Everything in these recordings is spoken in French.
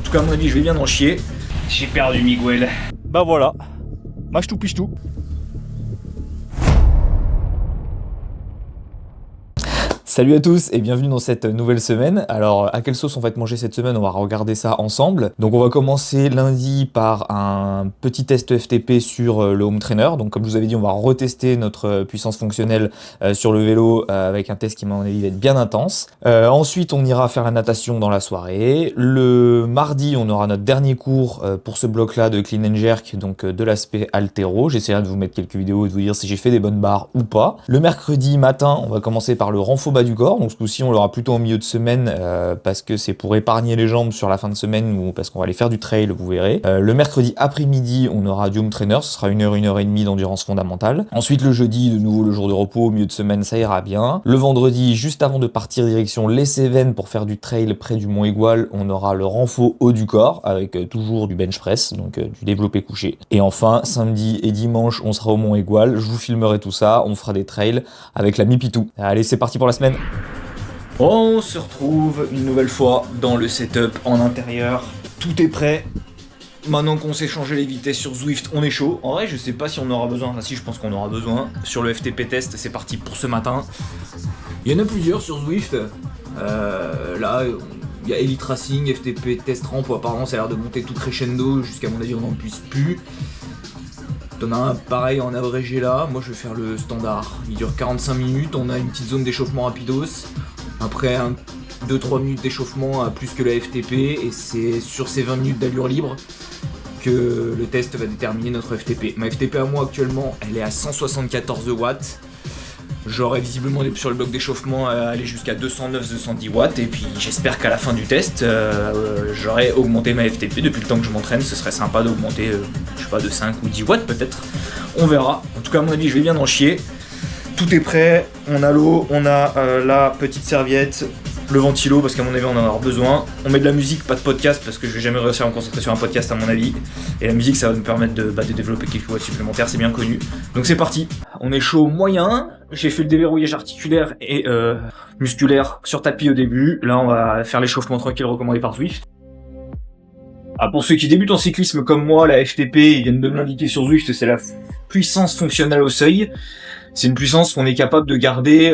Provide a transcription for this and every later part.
tout cas, à mon avis, je vais bien en chier. J'ai perdu Miguel. Bah voilà. Mâche tout, piche tout. Salut à tous et bienvenue dans cette nouvelle semaine. Alors, à quelle sauce on va être mangé cette semaine? On va regarder ça ensemble. Donc, on va commencer lundi par un petit test FTP sur le home trainer. Donc, comme je vous avais dit, on va retester notre puissance fonctionnelle sur le vélo avec un test qui, à mon avis, va être bien intense. Ensuite, on ira faire la natation dans la soirée. Le mardi, on aura notre dernier cours pour ce bloc-là de clean and jerk, donc de l'aspect altéro. J'essaierai de vous mettre quelques vidéos et de vous dire si j'ai fait des bonnes barres ou pas. Le mercredi matin, on va commencer par le renfort bas du corps, donc ce coup-ci on l'aura plutôt en milieu de semaine parce que c'est pour épargner les jambes sur la fin de semaine ou parce qu'on va aller faire du trail, vous verrez. Le mercredi après-midi on aura du home trainer, ce sera 1 heure et demie d'endurance fondamentale. Ensuite le jeudi, de nouveau le jour de repos, au milieu de semaine ça ira bien. Le vendredi, juste avant de partir direction les Cévennes pour faire du trail près du Mont Aigual, on aura le renfort haut du corps avec toujours du bench press, donc du développé couché. Et enfin samedi et dimanche on sera au Mont Aigual, je vous filmerai tout ça, on fera des trails avec l'ami Pitou. Allez, c'est parti pour la semaine. On se retrouve une nouvelle fois dans le setup en intérieur. Tout est prêt. Maintenant qu'on s'est changé les vitesses sur Zwift, on est chaud. En vrai, je sais pas si on aura besoin. Enfin, si, je pense qu'on aura besoin. Sur le FTP test, c'est parti pour ce matin. Il y en a plusieurs sur Zwift. Là, il y a Elite Racing, FTP test ramp. Apparemment, ça a l'air de monter tout crescendo. Jusqu'à mon avis, on n'en puisse plus. T'en as un pareil en abrégé là, moi je vais faire le standard. Il dure 45 minutes, on a une petite zone d'échauffement rapidos. Après 2-3 minutes d'échauffement à plus que la FTP, et c'est sur ces 20 minutes d'allure libre que le test va déterminer notre FTP. Ma FTP à moi actuellement, elle est à 174 watts. J'aurai visiblement sur le bloc d'échauffement aller jusqu'à 209-210 watts, et puis j'espère qu'à la fin du test, j'aurai augmenté ma FTP. Depuis le temps que je m'entraîne, ce serait sympa d'augmenter, je sais pas, de 5 ou 10 watts peut-être. On verra. En tout cas, à mon avis, je vais bien en chier. Tout est prêt, on a l'eau, on a la petite serviette, le ventilo parce qu'à mon avis on en aura besoin. On met de la musique, pas de podcast parce que je vais jamais réussir à me concentrer sur un podcast à mon avis. Et la musique ça va me permettre de développer quelques watts supplémentaires, c'est bien connu. Donc c'est parti, on est chaud moyen. J'ai fait le déverrouillage articulaire et musculaire sur tapis au début. Là on va faire l'échauffement tranquille recommandé par Zwift. Ah, pour ceux qui débutent en cyclisme comme moi, la FTP, ils viennent de me l'indiquer sur Zwift, c'est la puissance fonctionnelle au seuil. C'est une puissance qu'on est capable de garder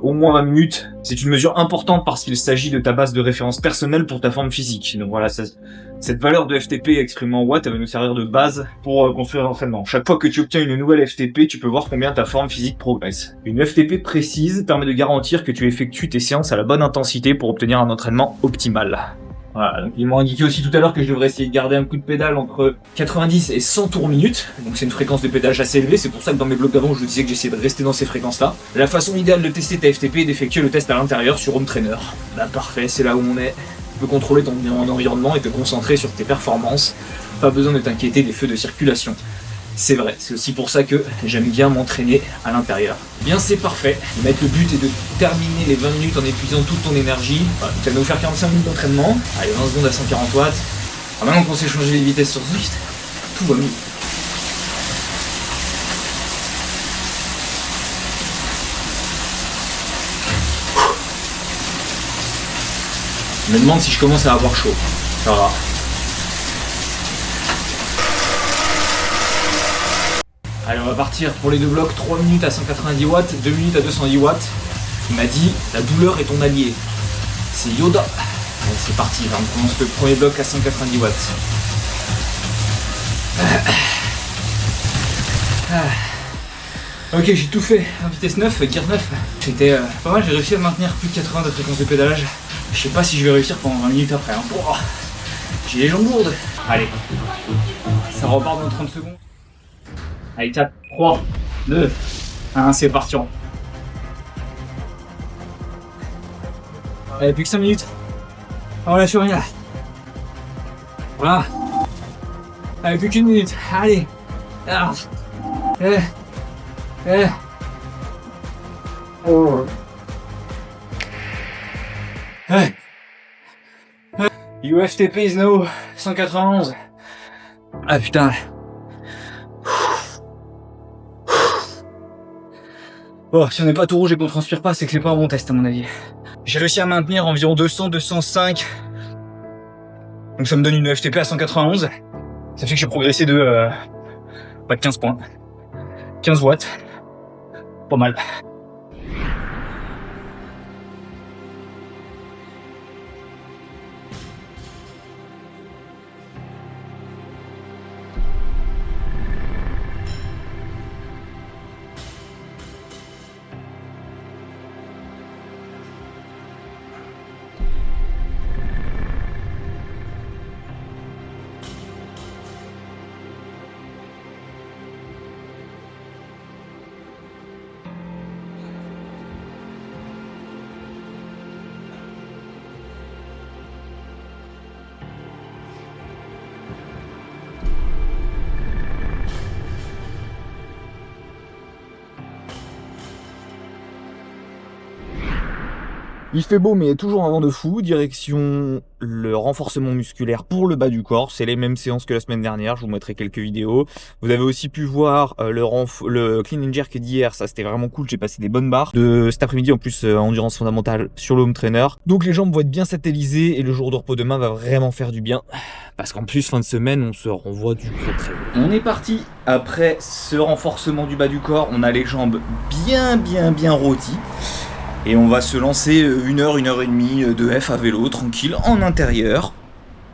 au moins 20 minutes. C'est une mesure importante parce qu'il s'agit de ta base de référence personnelle pour ta forme physique. Donc voilà, cette valeur de FTP exprimée en watts, elle va nous servir de base pour construire l'entraînement. Chaque fois que tu obtiens une nouvelle FTP, tu peux voir combien ta forme physique progresse. Une FTP précise permet de garantir que tu effectues tes séances à la bonne intensité pour obtenir un entraînement optimal. Voilà, donc ils m'ont indiqué aussi tout à l'heure que je devrais essayer de garder un coup de pédale entre 90 et 100 tours minute, donc c'est une fréquence de pédalage assez élevée, c'est pour ça que dans mes blogs d'avant je vous disais que j'essayais de rester dans ces fréquences-là. La façon idéale de tester ta FTP est d'effectuer le test à l'intérieur sur Home Trainer. Bah parfait, c'est là où on est. Tu peux contrôler ton environnement et te concentrer sur tes performances, pas besoin de t'inquiéter des feux de circulation. C'est vrai, c'est aussi pour ça que j'aime bien m'entraîner à l'intérieur. Bien, c'est parfait. Le but est de terminer les 20 minutes en épuisant toute ton énergie. Voilà, ça va nous faire 45 minutes d'entraînement. Allez, 20 secondes à 140 watts. Alors maintenant qu'on sait changer les vitesses sur Zwift, tout va mieux. Je me demande si je commence à avoir chaud. Ça va. Allez, on va partir pour les deux blocs, 3 minutes à 190 watts, 2 minutes à 210 watts. Il m'a dit, la douleur est ton allié. C'est Yoda. Allez, c'est parti, là, on commence le premier bloc à 190 watts. Ok, j'ai tout fait en vitesse 9, gear 9. C'était pas mal, j'ai réussi à maintenir plus de 80 de fréquence de pédalage. Je sais pas si je vais réussir pendant 20 minutes après. Hein. Oh, j'ai les jambes lourdes. Allez, ça repart dans 30 secondes. Allez, 4, 3, 2, 1, c'est parti. Allez, plus que 5 minutes. On lâche rien. Voilà. Allez, plus qu'une minute. Allez. Ah. Oh. UFTP is now 191. Ah putain. Bon, si on n'est pas tout rouge et qu'on transpire pas, c'est que c'est pas un bon test à mon avis. J'ai réussi à maintenir environ 200, 205 Donc ça me donne une FTP à 191. Ça fait que j'ai progressé de pas de 15 points. 15 watts. Pas mal. Il fait beau, mais il y a toujours un vent de fou. Direction le renforcement musculaire pour le bas du corps. C'est les mêmes séances que la semaine dernière. Je vous mettrai quelques vidéos. Vous avez aussi pu voir le clean and jerk d'hier. Ça, c'était vraiment cool. J'ai passé des bonnes barres. De cet après-midi, en plus, endurance fondamentale sur le home trainer. Donc, les jambes vont être bien satellisées et le jour de repos demain va vraiment faire du bien. Parce qu'en plus, fin de semaine, on se renvoie du gros trail. On est parti. Après ce renforcement du bas du corps, on a les jambes bien rôties. Et on va se lancer 1 heure et demie de F à vélo, tranquille, en intérieur.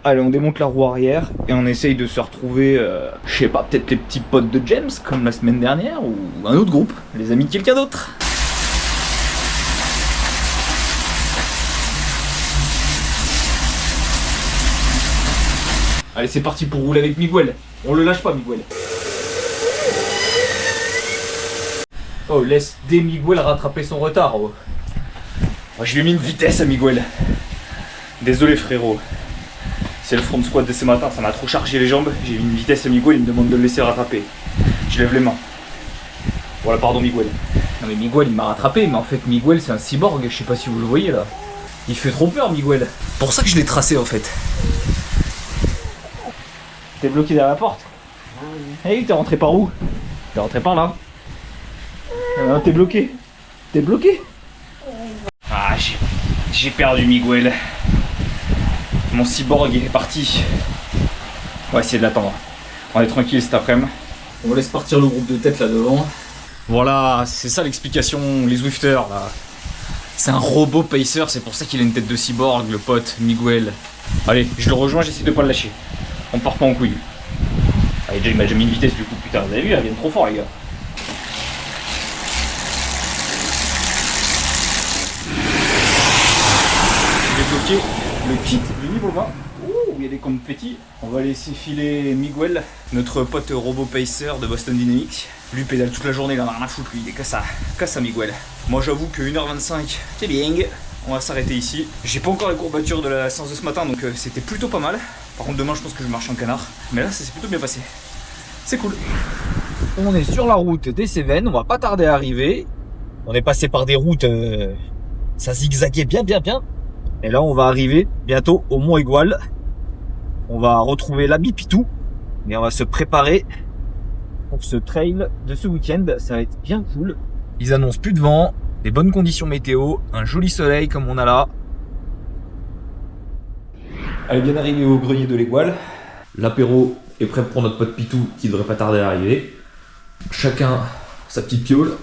Allez, on démonte la roue arrière et on essaye de se retrouver, je sais pas, peut-être les petits potes de James, comme la semaine dernière, ou un autre groupe, les amis de quelqu'un d'autre. Allez, c'est parti pour rouler avec Miguel. On le lâche pas, Miguel. Oh, laisse des Miguel rattraper son retard. Oh. Oh, je lui ai mis une vitesse à Miguel. Désolé frérot. C'est le front squat de ce matin, ça m'a trop chargé les jambes. J'ai mis une vitesse à Miguel, il me demande de le laisser rattraper. Je lève les mains. Voilà, pardon Miguel. Non mais Miguel il m'a rattrapé, mais en fait Miguel c'est un cyborg, je sais pas si vous le voyez là. Il fait trop peur Miguel. Pour ça que je l'ai tracé en fait. T'es bloqué derrière la porte. Hey, t'es rentré par où? T'es rentré par là. Non, t'es bloqué. T'es bloqué. Ah, j'ai perdu Miguel. Mon cyborg est parti. On va essayer de l'attendre. On est tranquille cet après-midi. On laisse partir le groupe de tête là devant. Voilà, c'est ça l'explication, les Zwifters là. C'est un robot pacer, c'est pour ça qu'il a une tête de cyborg, le pote Miguel. Allez, je le rejoins, j'essaie de pas le lâcher. On part pas en couille. Allez, il m'a déjà mis une vitesse du coup, putain, vous avez vu, elle vient trop fort les gars. Débloquer le kit du niveau 20. Ouh, il y a des confettis. On va laisser filer Miguel, notre pote robot pacer de Boston Dynamics. Lui pédale toute la journée, il en a rien à foutre, lui, il est qu'à ça Miguel. Moi j'avoue que 1h25, c'est bien. On va s'arrêter ici. J'ai pas encore les courbatures de la séance de ce matin, donc c'était plutôt pas mal. Par contre demain je pense que je marche en canard. Mais là ça s'est plutôt bien passé. C'est cool. On est sur la route des Cévennes, on va pas tarder à arriver. On est passé par des routes, ça zigzaguait bien. Et là on va arriver bientôt au Mont Igual. On va retrouver l'ami Pitou. Et on va se préparer pour ce trail de ce week-end. Ça va être bien cool. Ils annoncent plus de vent, des bonnes conditions météo, un joli soleil comme on a là. Elle est bien arrivée au grenier de l'Igual. L'apéro est prêt pour notre pote Pitou qui devrait pas tarder à arriver. Chacun sa petite piole.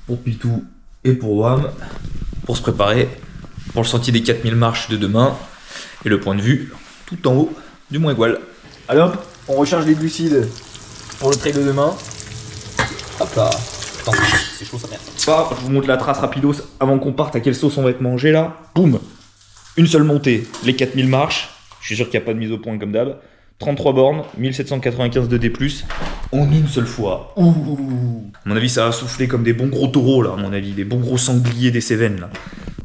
Pour Pitou et pour Wam. Pour se préparer pour le sentier des 4000 marches de demain. Et le point de vue tout en haut du Mont Igual. Allez hop, on recharge les glucides pour le trail de demain. Hop là. Attends, c'est chaud ça merde. Je vous montre la trace rapidos avant qu'on parte à quelle sauce on va être mangé là. Boum. Une seule montée, les 4000 marches. Je suis sûr qu'il n'y a pas de mise au point comme d'hab. 33 bornes, 1795 de D+, en une seule fois. Ouh. À mon avis, ça a soufflé comme des bons gros taureaux là, à mon avis, des bons gros sangliers des Cévennes là.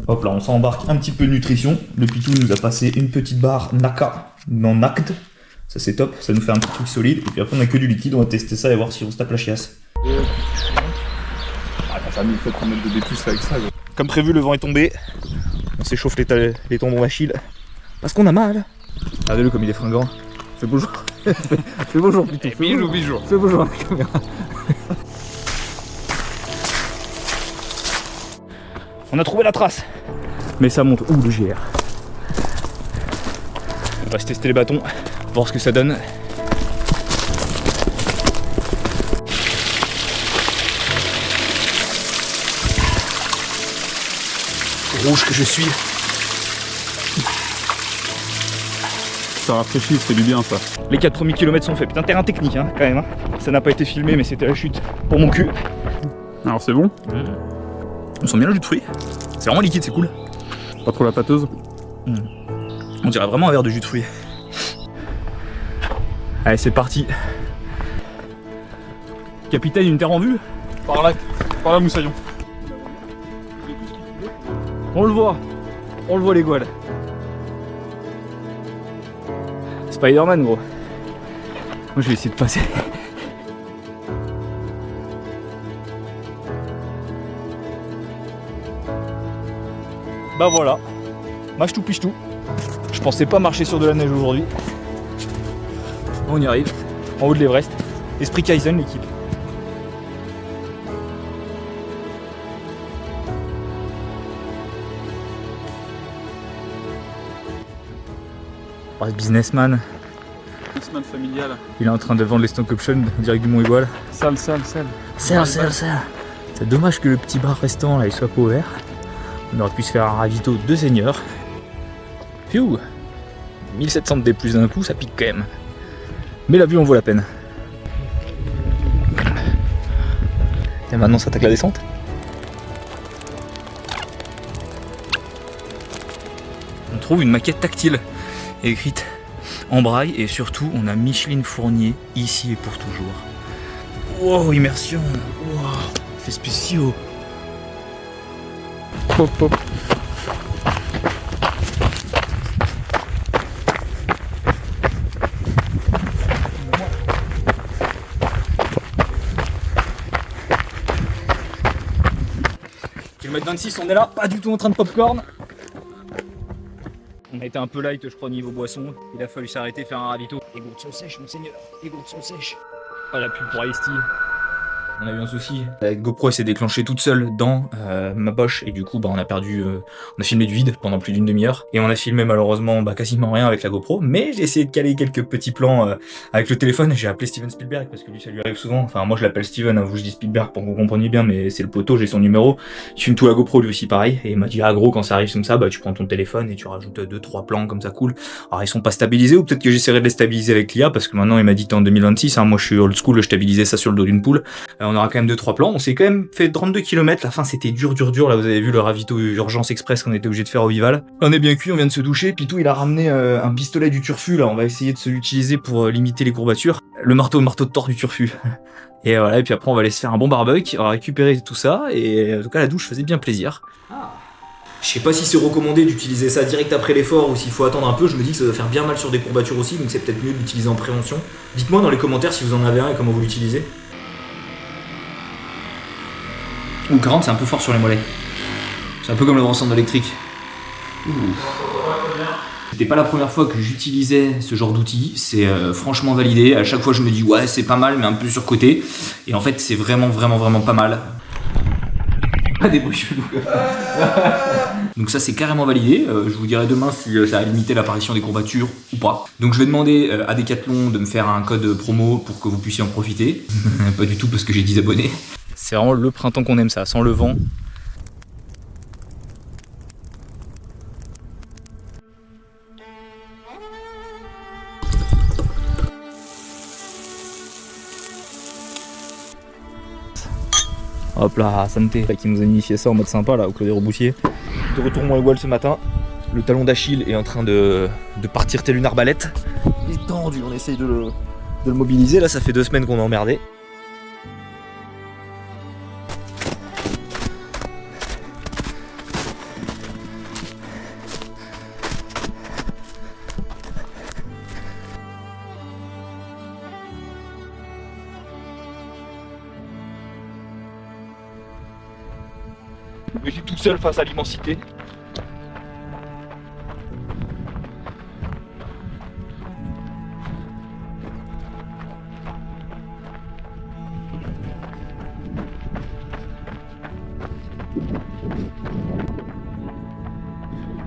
Hop là, on s'embarque un petit peu de nutrition. Le Pitou nous a passé une petite barre Naka, non Nacd. Ça c'est top, ça nous fait un petit truc solide. Et puis après on a que du liquide, on va tester ça et voir si on se tape la chiasse. Ah, t'as pas mis fait 30 mètres de D+, avec ça. Gros. Comme prévu, le vent est tombé. On s'échauffe les tendons d'Achille. Parce qu'on a mal. Regardez-le comme il est fringant. Fais bonjour. Fais bonjour Pitou. Bijou. Fais bonjour à la caméra. On a trouvé la trace. Mais ça monte. Ouh, le GR. On va se tester les bâtons, voir ce que ça donne. Rouge que je suis. Ça rafraîchit, ça fait du bien ça. Les 4 premiers kilomètres sont faits. Putain, terrain technique hein, quand même. Hein. Ça n'a pas été filmé, mais c'était la chute pour mon cul. Alors c'est bon? On sent bien le jus de fruits. C'est vraiment liquide, c'est cool. Pas trop la pâteuse? On dirait vraiment un verre de jus de fruits. Allez, c'est parti. Capitaine, une terre en vue? Par là Moussaillon. On le voit les gouales. Spider-Man gros. Moi je vais essayer de passer. Bah voilà, mâche tout piche tout. Je pensais pas marcher sur de la neige aujourd'hui. On y arrive, en haut de l'Everest. Esprit Kaizen l'équipe. Oh, businessman, Businessman familial. il est en train de vendre les stock options direct du Mont Igual. Sale. C'est dommage que le petit bar restant là il soit pas ouvert. On aurait pu se faire un ravito de seigneur. Pfiou, 1700 D plus d'un coup, ça pique quand même. Mais la vue en vaut la peine. Et maintenant ça attaque la descente. On trouve une maquette tactile écrite en braille et surtout on a Micheline Fournier ici et pour toujours. Wow, immersion, wow, effets spéciaux. Pop. Kilomètre 26, on est là, pas du tout en train de popcorn. On a été un peu light, je crois, niveau boisson. Il a fallu s'arrêter, faire un ravito. Les gourdes sont sèches, monseigneur. Les gourdes sont sèches. Pas la pub pour Ice-T. On a eu un souci. La GoPro s'est déclenchée toute seule dans ma poche et du coup on a perdu, on a filmé du vide pendant plus d'une demi-heure et on a filmé malheureusement quasiment rien avec la GoPro, mais j'ai essayé de caler quelques petits plans avec le téléphone. J'ai appelé Steven Spielberg parce que lui ça lui arrive souvent, enfin moi je l'appelle Steven, hein, vous je dis Spielberg pour que vous compreniez bien, mais c'est le poteau, j'ai son numéro, il filme tout la GoPro lui aussi pareil et il m'a dit ah gros quand ça arrive comme ça bah tu prends ton téléphone et tu rajoutes 2-3 plans comme ça cool. Alors ils sont pas stabilisés ou peut-être que j'essaierai de les stabiliser avec l'IA parce que maintenant il m'a dit t'es en 2026, hein, moi je suis old school, je stabilisais ça sur le dos d'une poule. On aura quand même 2-3 plans, on s'est quand même fait 32 km, la fin c'était dur, là vous avez vu le ravito urgence express qu'on était obligé de faire au Vival. On est bien cuit, on vient de se doucher, Pitou il a ramené un pistolet du turfu, là on va essayer de se l'utiliser pour limiter les courbatures. Le marteau de Thor du turfu. Et voilà, et puis après on va aller se faire un bon barbecue, on va récupérer tout ça, et en tout cas la douche faisait bien plaisir. Je sais pas si c'est recommandé d'utiliser ça direct après l'effort ou s'il faut attendre un peu, je me dis que ça doit faire bien mal sur des courbatures aussi, donc c'est peut-être mieux de l'utiliser en prévention. Dites-moi dans les commentaires si vous en avez un et comment vous l'utilisez. Ouh, 40 c'est un peu fort sur les mollets. C'est un peu comme le brossant électrique. C'était pas la première fois que j'utilisais ce genre d'outil, c'est franchement validé. À chaque fois je me dis ouais c'est pas mal mais un peu surcoté. Et en fait c'est vraiment pas mal. Pas des bruits chelous. Donc ça c'est carrément validé, je vous dirai demain si ça a limité l'apparition des courbatures ou pas. Donc je vais demander à Decathlon de me faire un code promo pour que vous puissiez en profiter. Pas du tout parce que j'ai 10 abonnés. C'est vraiment le printemps qu'on aime ça, sans le vent. Hop là, santé, qui nous a initié ça en mode sympa là, au Claude Roboutier. De retour Mont Igual ce matin, le talon d'Achille est en train de partir tel une arbalète. Il est tendu, on essaye de le mobiliser, là ça fait 2 semaines qu'on est emmerdé. Mais je suis tout seul face à l'immensité.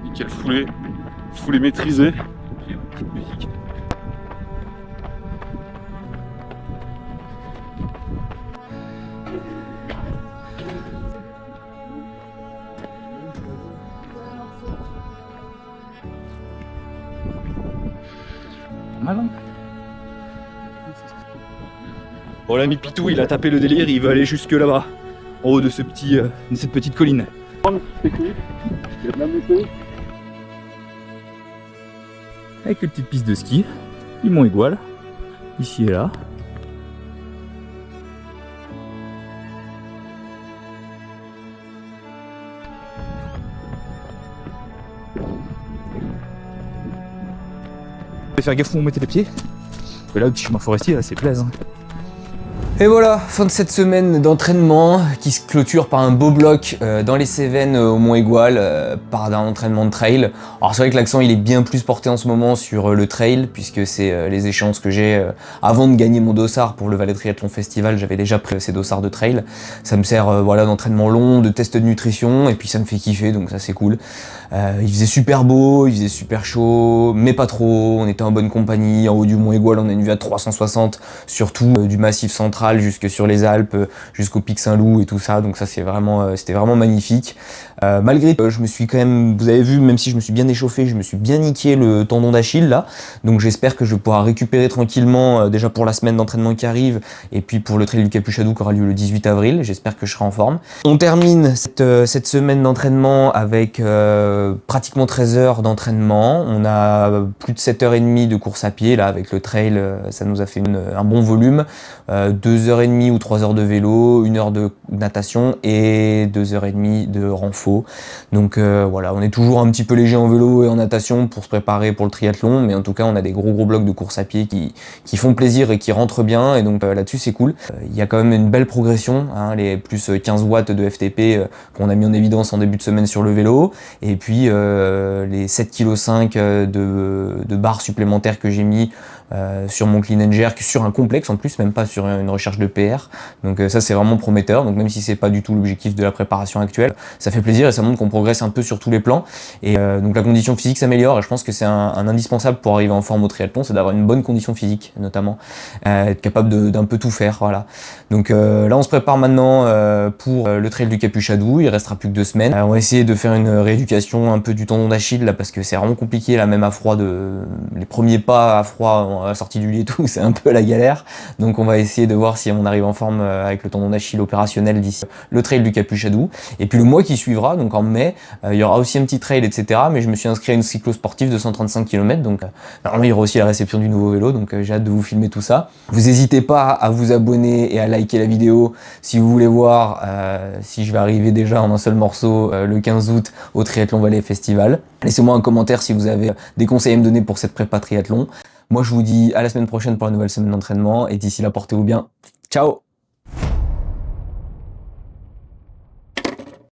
Nickel foulée maîtrisée. Mal, hein. Bon, l'ami Pitou, il a tapé le délire, il veut aller jusque là-bas, en haut de cette petite colline. Avec les petites pistes de ski, du Mont Aigoual, ici et là. Faire gaffe où on mettait les pieds. Parce que là, le petit chemin forestier, là, c'est plaisant. Et voilà, fin de cette semaine d'entraînement qui se clôture par un beau bloc dans les Cévennes au Mont Aigoual par un entraînement de trail. Alors c'est vrai que l'accent il est bien plus porté en ce moment sur le trail puisque c'est les échéances que j'ai avant de gagner mon dossard pour le Valais Triathlon Festival. J'avais déjà pris ces dossards de trail. Ça me sert voilà, d'entraînement long, de test de nutrition et puis ça me fait kiffer donc ça c'est cool. Il faisait super beau, il faisait super chaud, mais pas trop. On était en bonne compagnie. En haut du Mont Aigoual, on a une vue à 360 sur tout du Massif central jusque sur les Alpes, jusqu'au Pic Saint-Loup et tout ça. Donc ça c'était vraiment magnifique. Malgré tout, je me suis quand même, vous avez vu, même si je me suis bien échauffé, je me suis bien niqué le tendon d'Achille là. Donc j'espère que je vais pouvoir récupérer tranquillement déjà pour la semaine d'entraînement qui arrive et puis pour le trail du Capuchadou qui aura lieu le 18 avril. J'espère que je serai en forme. On termine cette semaine d'entraînement avec pratiquement 13 heures d'entraînement. On a plus de 7h30 de course à pied là avec le trail, ça nous a fait un bon volume. 2h30 ou 3 heures de vélo, 1 heure de natation et 2h30 de renfo. Donc voilà, on est toujours un petit peu léger en vélo et en natation pour se préparer pour le triathlon, mais en tout cas on a des gros blocs de course à pied qui font plaisir et qui rentrent bien, et donc là-dessus c'est cool. Il y a quand même une belle progression, hein, les plus 15 watts de FTP qu'on a mis en évidence en début de semaine sur le vélo, et puis les 7,5 kg de barres supplémentaires que j'ai mis sur mon clean and jerk, sur un complexe en plus, même pas sur une recherche de PR. Donc ça c'est vraiment prometteur, donc même si c'est pas du tout l'objectif de la préparation actuelle, ça fait plaisir et ça montre qu'on progresse un peu sur tous les plans. Et donc la condition physique s'améliore, et je pense que c'est un indispensable pour arriver en forme au triathlon, c'est d'avoir une bonne condition physique notamment, être capable d'un peu tout faire, voilà. Donc là on se prépare maintenant pour le trail du Capuchadou, il restera plus que 2 semaines. On va essayer de faire une rééducation un peu du tendon d'Achille là, parce que c'est vraiment compliqué là, même à froid, les premiers pas à froid à la sortie du lit et tout, c'est un peu la galère. Donc on va essayer de voir si on arrive en forme avec le tendon d'Achille opérationnel d'ici le trail du Capuchadou. Et puis le mois qui suivra, donc en mai, il y aura aussi un petit trail, etc. Mais je me suis inscrit à une cyclo-sportive de 135 km, donc normalement il y aura aussi la réception du nouveau vélo, donc j'ai hâte de vous filmer tout ça. Vous n'hésitez pas à vous abonner et à liker la vidéo si vous voulez voir si je vais arriver déjà en un seul morceau le 15 août au Triathlon Valais Festival. Laissez-moi un commentaire si vous avez des conseils à me donner pour cette prépa triathlon. Moi je vous dis à la semaine prochaine pour la nouvelle semaine d'entraînement, et d'ici là portez-vous bien. Ciao!